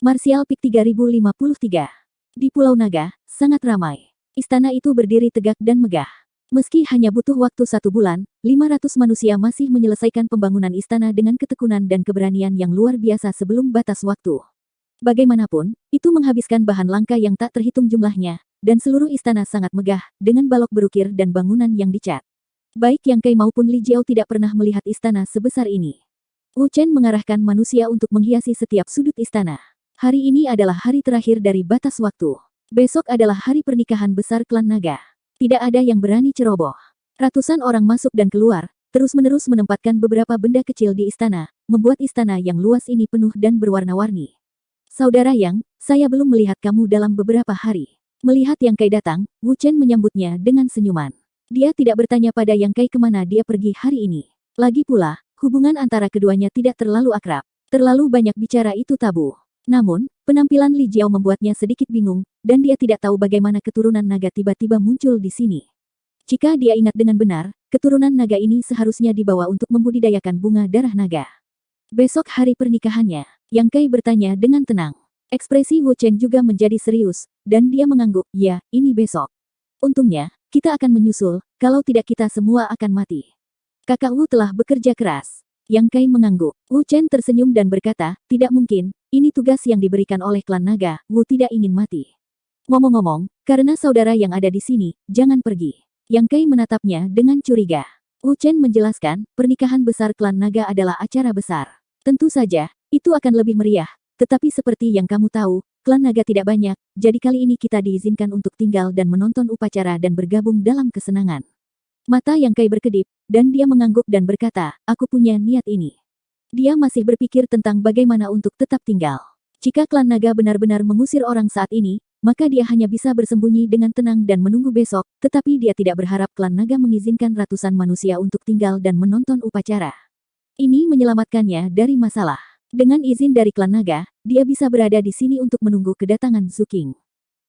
Martial Peak 3053. Di Pulau Naga, sangat ramai. Istana itu berdiri tegak dan megah. Meski hanya butuh waktu 1 bulan, 500 manusia masih menyelesaikan pembangunan istana dengan ketekunan dan keberanian yang luar biasa sebelum batas waktu. Bagaimanapun, itu menghabiskan bahan langka yang tak terhitung jumlahnya, dan seluruh istana sangat megah, dengan balok berukir dan bangunan yang dicat. Baik Yang Kai maupun Li Jiao tidak pernah melihat istana sebesar ini. Wu Chen mengarahkan manusia untuk menghiasi setiap sudut istana. Hari ini adalah hari terakhir dari batas waktu. Besok adalah hari pernikahan besar klan naga. Tidak ada yang berani ceroboh. Ratusan orang masuk dan keluar, terus-menerus menempatkan beberapa benda kecil di istana, membuat istana yang luas ini penuh dan berwarna-warni. Saudara Yang, saya belum melihat kamu dalam beberapa hari. Melihat Yang Kai datang, Wu Chen menyambutnya dengan senyuman. Dia tidak bertanya pada Yang Kai kemana dia pergi hari ini. Lagi pula, hubungan antara keduanya tidak terlalu akrab. Terlalu banyak bicara itu tabu. Namun, penampilan Li Jiao membuatnya sedikit bingung, dan dia tidak tahu bagaimana keturunan naga tiba-tiba muncul di sini. Jika dia ingat dengan benar, keturunan naga ini seharusnya dibawa untuk membudidayakan bunga darah naga. Besok hari pernikahannya, Yang Kai bertanya dengan tenang. Ekspresi Wu Chen juga menjadi serius, dan dia mengangguk, ya, ini besok. Untungnya, kita akan menyusul, kalau tidak kita semua akan mati. Kakak Wu telah bekerja keras. Yang Kai mengangguk. Wu Chen tersenyum dan berkata, tidak mungkin, ini tugas yang diberikan oleh klan naga, Wu tidak ingin mati. Ngomong-ngomong, karena saudara yang ada di sini, jangan pergi. Yang Kai menatapnya dengan curiga. Wu Chen menjelaskan, pernikahan besar klan naga adalah acara besar. Tentu saja, itu akan lebih meriah, tetapi seperti yang kamu tahu, klan naga tidak banyak, jadi kali ini kita diizinkan untuk tinggal dan menonton upacara dan bergabung dalam kesenangan. Mata Yang Kai berkedip, dan dia mengangguk dan berkata, aku punya niat ini. Dia masih berpikir tentang bagaimana untuk tetap tinggal. Jika klan naga benar-benar mengusir orang saat ini, maka dia hanya bisa bersembunyi dengan tenang dan menunggu besok, tetapi dia tidak berharap klan naga mengizinkan ratusan manusia untuk tinggal dan menonton upacara. Ini menyelamatkannya dari masalah. Dengan izin dari klan naga, dia bisa berada di sini untuk menunggu kedatangan Zhu Qing.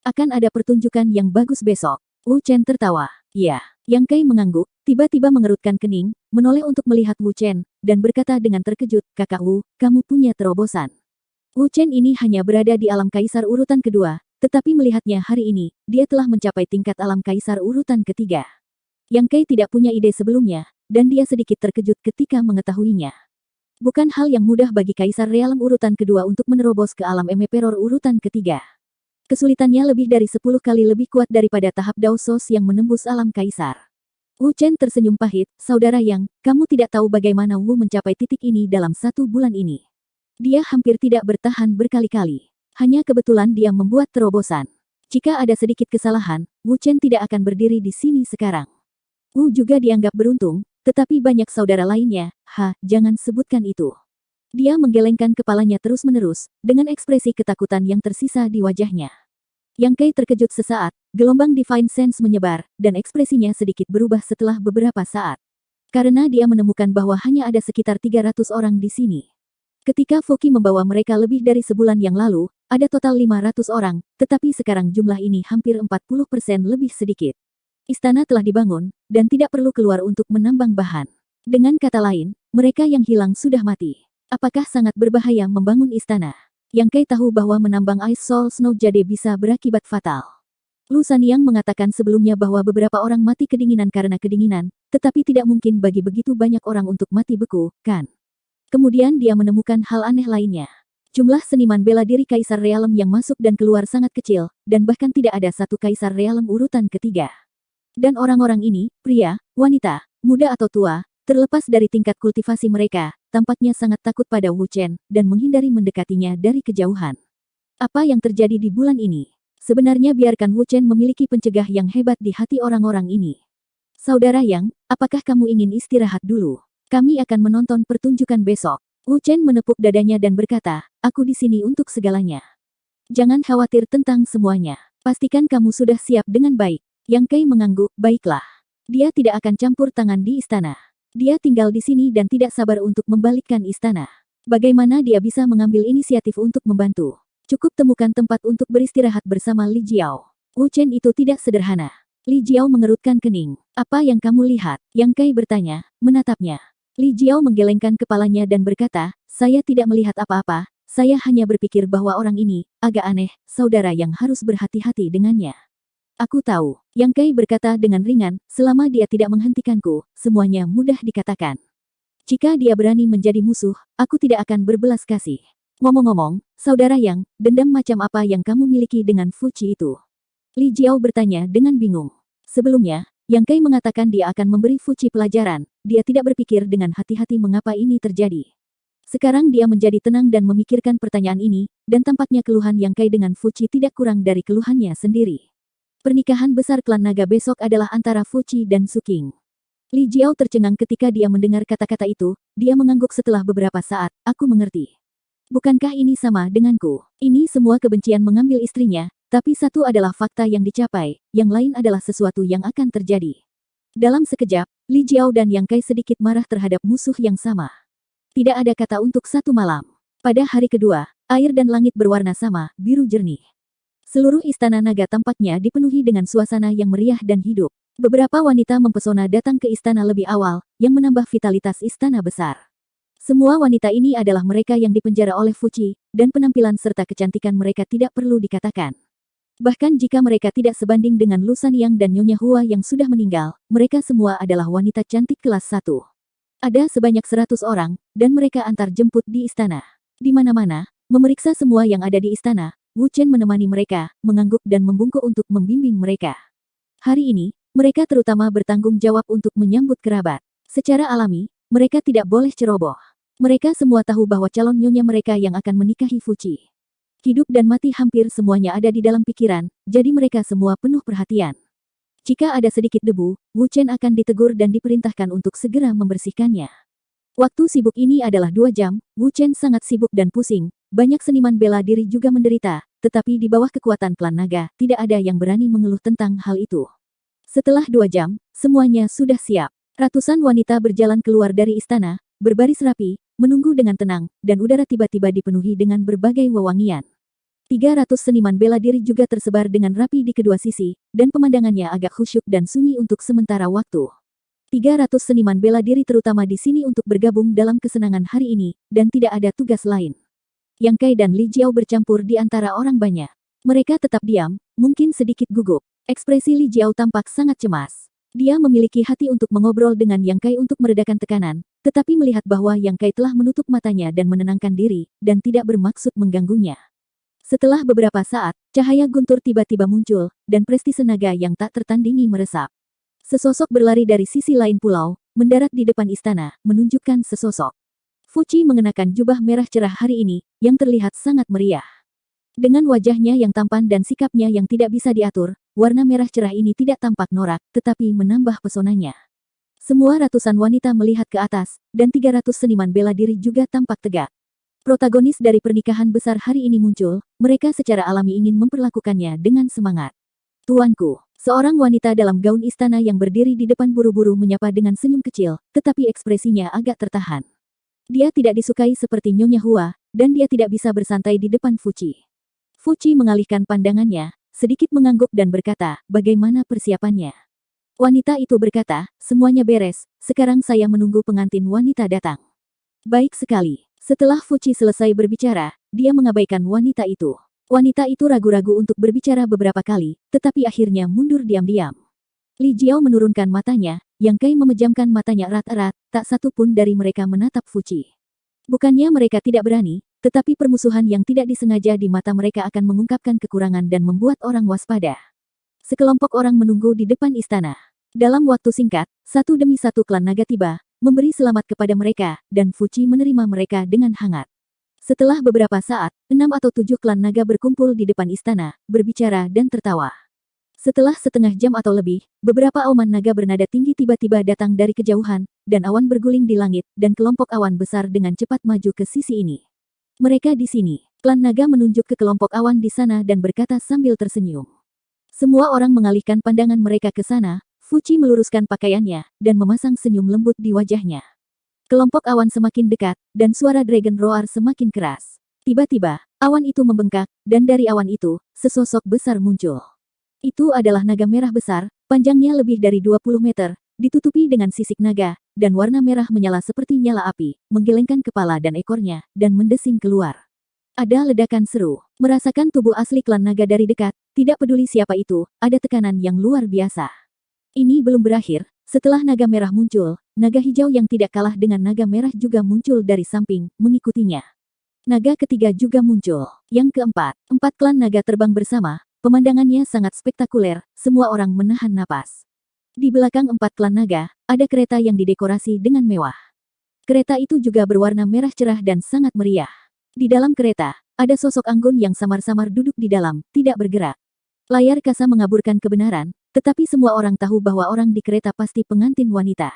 Akan ada pertunjukan yang bagus besok. Wu Chen tertawa. Ya. Yang Kai mengangguk, tiba-tiba mengerutkan kening, menoleh untuk melihat Wu Chen, dan berkata dengan terkejut, Kakak Wu, kamu punya terobosan. Wu Chen ini hanya berada di alam kaisar urutan kedua, tetapi melihatnya hari ini, dia telah mencapai tingkat alam kaisar urutan ketiga. Yang Kai tidak punya ide sebelumnya, dan dia sedikit terkejut ketika mengetahuinya. Bukan hal yang mudah bagi kaisar realem urutan kedua untuk menerobos ke alam emperor urutan ketiga. Kesulitannya lebih dari 10 kali lebih kuat daripada tahap Daosos yang menembus alam kaisar. Wu Chen tersenyum pahit, saudara Yang, kamu tidak tahu bagaimana Wu mencapai titik ini dalam 1 bulan ini. Dia hampir tidak bertahan berkali-kali. Hanya kebetulan dia membuat terobosan. Jika ada sedikit kesalahan, Wu Chen tidak akan berdiri di sini sekarang. Wu juga dianggap beruntung, tetapi banyak saudara lainnya, jangan sebutkan itu. Dia menggelengkan kepalanya terus-menerus, dengan ekspresi ketakutan yang tersisa di wajahnya. Yang Kai terkejut sesaat, gelombang Divine Sense menyebar, dan ekspresinya sedikit berubah setelah beberapa saat. Karena dia menemukan bahwa hanya ada sekitar 300 orang di sini. Ketika Foki membawa mereka lebih dari sebulan yang lalu, ada total 500 orang, tetapi sekarang jumlah ini hampir 40% lebih sedikit. Istana telah dibangun, dan tidak perlu keluar untuk menambang bahan. Dengan kata lain, mereka yang hilang sudah mati. Apakah sangat berbahaya membangun istana? Yang Kai tahu bahwa menambang Ice Soul Snow Jade bisa berakibat fatal. Lu Sanyang mengatakan sebelumnya bahwa beberapa orang mati kedinginan karena kedinginan, tetapi tidak mungkin bagi begitu banyak orang untuk mati beku, kan? Kemudian dia menemukan hal aneh lainnya. Jumlah seniman bela diri Kaisar Realem yang masuk dan keluar sangat kecil, dan bahkan tidak ada satu Kaisar Realem urutan ketiga. Dan orang-orang ini, pria, wanita, muda atau tua, terlepas dari tingkat kultivasi mereka, tampaknya sangat takut pada Wu Chen, dan menghindari mendekatinya dari kejauhan. Apa yang terjadi di bulan ini? Sebenarnya biarkan Wu Chen memiliki pencegah yang hebat di hati orang-orang ini. Saudara Yang, apakah kamu ingin istirahat dulu? Kami akan menonton pertunjukan besok. Wu Chen menepuk dadanya dan berkata, aku di sini untuk segalanya. Jangan khawatir tentang semuanya. Pastikan kamu sudah siap dengan baik. Yang Kai mengangguk, baiklah. Dia tidak akan campur tangan di istana. Dia tinggal di sini dan tidak sabar untuk membalikkan istana. Bagaimana dia bisa mengambil inisiatif untuk membantu? Cukup temukan tempat untuk beristirahat bersama Li Jiao. Wu Chen itu tidak sederhana. Li Jiao mengerutkan kening. Apa yang kamu lihat? Yang Kai bertanya, menatapnya. Li Jiao menggelengkan kepalanya dan berkata, saya tidak melihat apa-apa, saya hanya berpikir bahwa orang ini agak aneh, saudara yang harus berhati-hati dengannya. Aku tahu, Yang Kai berkata dengan ringan, selama dia tidak menghentikanku, semuanya mudah dikatakan. Jika dia berani menjadi musuh, aku tidak akan berbelas kasih. Ngomong-ngomong, saudara Yang, dendam macam apa yang kamu miliki dengan Fuji itu? Li Jiao bertanya dengan bingung. Sebelumnya, Yang Kai mengatakan dia akan memberi Fuji pelajaran, dia tidak berpikir dengan hati-hati mengapa ini terjadi. Sekarang dia menjadi tenang dan memikirkan pertanyaan ini, dan tampaknya keluhan Yang Kai dengan Fuji tidak kurang dari keluhannya sendiri. Pernikahan besar klan naga besok adalah antara Fuji dan Suking. Li Jiao tercengang ketika dia mendengar kata-kata itu, dia mengangguk setelah beberapa saat, aku mengerti. Bukankah ini sama denganku? Ini semua kebencian mengambil istrinya, tapi satu adalah fakta yang dicapai, yang lain adalah sesuatu yang akan terjadi. Dalam sekejap, Li Jiao dan Yang Kai sedikit marah terhadap musuh yang sama. Tidak ada kata untuk satu malam. Pada hari kedua, air dan langit berwarna sama, biru jernih. Seluruh istana naga tampaknya dipenuhi dengan suasana yang meriah dan hidup. Beberapa wanita mempesona datang ke istana lebih awal, yang menambah vitalitas istana besar. Semua wanita ini adalah mereka yang dipenjara oleh Fuji, dan penampilan serta kecantikan mereka tidak perlu dikatakan. Bahkan jika mereka tidak sebanding dengan Lu Sanyang dan Nyonya Hua yang sudah meninggal, mereka semua adalah wanita cantik kelas 1. Ada sebanyak 100 orang, dan mereka antar jemput di istana. Di mana-mana, memeriksa semua yang ada di istana, Wu Chen menemani mereka, mengangguk dan membungkuk untuk membimbing mereka. Hari ini, mereka terutama bertanggung jawab untuk menyambut kerabat. Secara alami, mereka tidak boleh ceroboh. Mereka semua tahu bahwa calon nyonya mereka yang akan menikahi Fuji. Hidup dan mati hampir semuanya ada di dalam pikiran, jadi mereka semua penuh perhatian. Jika ada sedikit debu, Wu Chen akan ditegur dan diperintahkan untuk segera membersihkannya. Waktu sibuk ini adalah 2 jam, Wu Chen sangat sibuk dan pusing, banyak seniman bela diri juga menderita, tetapi di bawah kekuatan klan naga, tidak ada yang berani mengeluh tentang hal itu. Setelah 2 jam, semuanya sudah siap. Ratusan wanita berjalan keluar dari istana, berbaris rapi, menunggu dengan tenang, dan udara tiba-tiba dipenuhi dengan berbagai wewangian. 300 seniman bela diri juga tersebar dengan rapi di kedua sisi, dan pemandangannya agak khusyuk dan sunyi untuk sementara waktu. 300 seniman bela diri terutama di sini untuk bergabung dalam kesenangan hari ini, dan tidak ada tugas lain. Yang Kai dan Li Jiao bercampur di antara orang banyak. Mereka tetap diam, mungkin sedikit gugup. Ekspresi Li Jiao tampak sangat cemas. Dia memiliki hati untuk mengobrol dengan Yang Kai untuk meredakan tekanan, tetapi melihat bahwa Yang Kai telah menutup matanya dan menenangkan diri, dan tidak bermaksud mengganggunya. Setelah beberapa saat, cahaya guntur tiba-tiba muncul, dan prestise naga yang tak tertandingi meresap. Sesosok berlari dari sisi lain pulau, mendarat di depan istana, menunjukkan sesosok. Fuji mengenakan jubah merah cerah hari ini, yang terlihat sangat meriah. Dengan wajahnya yang tampan dan sikapnya yang tidak bisa diatur, warna merah cerah ini tidak tampak norak, tetapi menambah pesonanya. Semua ratusan wanita melihat ke atas, dan 300 seniman bela diri juga tampak tegak. Protagonis dari pernikahan besar hari ini muncul, mereka secara alami ingin memperlakukannya dengan semangat. Tuanku, seorang wanita dalam gaun istana yang berdiri di depan buru-buru menyapa dengan senyum kecil, tetapi ekspresinya agak tertahan. Dia tidak disukai seperti Nyonya Hua, dan dia tidak bisa bersantai di depan Fuji. Fuji mengalihkan pandangannya, sedikit mengangguk dan berkata, bagaimana persiapannya? Wanita itu berkata, semuanya beres, sekarang saya menunggu pengantin wanita datang. Baik sekali. Setelah Fuji selesai berbicara, dia mengabaikan wanita itu. Wanita itu ragu-ragu untuk berbicara beberapa kali, tetapi akhirnya mundur diam-diam. Li Jiao menurunkan matanya, Yang Kai memejamkan matanya erat-erat, tak satu pun dari mereka menatap Fuji. Bukannya mereka tidak berani, tetapi permusuhan yang tidak disengaja di mata mereka akan mengungkapkan kekurangan dan membuat orang waspada. Sekelompok orang menunggu di depan istana. Dalam waktu singkat, satu demi satu klan naga tiba, memberi selamat kepada mereka, dan Fuji menerima mereka dengan hangat. Setelah beberapa saat, 6 atau 7 klan naga berkumpul di depan istana, berbicara dan tertawa. Setelah setengah jam atau lebih, beberapa auman naga bernada tinggi tiba-tiba datang dari kejauhan, dan awan berguling di langit, dan kelompok awan besar dengan cepat maju ke sisi ini. Mereka di sini. Klan naga menunjuk ke kelompok awan di sana dan berkata sambil tersenyum. Semua orang mengalihkan pandangan mereka ke sana, Fuji meluruskan pakaiannya, dan memasang senyum lembut di wajahnya. Kelompok awan semakin dekat, dan suara dragon roar semakin keras. Tiba-tiba, awan itu membengkak, dan dari awan itu, sesosok besar muncul. Itu adalah naga merah besar, panjangnya lebih dari 20 meter, ditutupi dengan sisik naga, dan warna merah menyala seperti nyala api, menggelengkan kepala dan ekornya, dan mendesing keluar. Ada ledakan seru. Merasakan tubuh asli klan naga dari dekat, tidak peduli siapa itu, ada tekanan yang luar biasa. Ini belum berakhir, setelah naga merah muncul, naga hijau yang tidak kalah dengan naga merah juga muncul dari samping, mengikutinya. Naga ketiga juga muncul. Yang keempat, 4 klan naga terbang bersama, pemandangannya sangat spektakuler, semua orang menahan napas. Di belakang 4 klan naga, ada kereta yang didekorasi dengan mewah. Kereta itu juga berwarna merah cerah dan sangat meriah. Di dalam kereta, ada sosok anggun yang samar-samar duduk di dalam, tidak bergerak. Layar kasa mengaburkan kebenaran, tetapi semua orang tahu bahwa orang di kereta pasti pengantin wanita.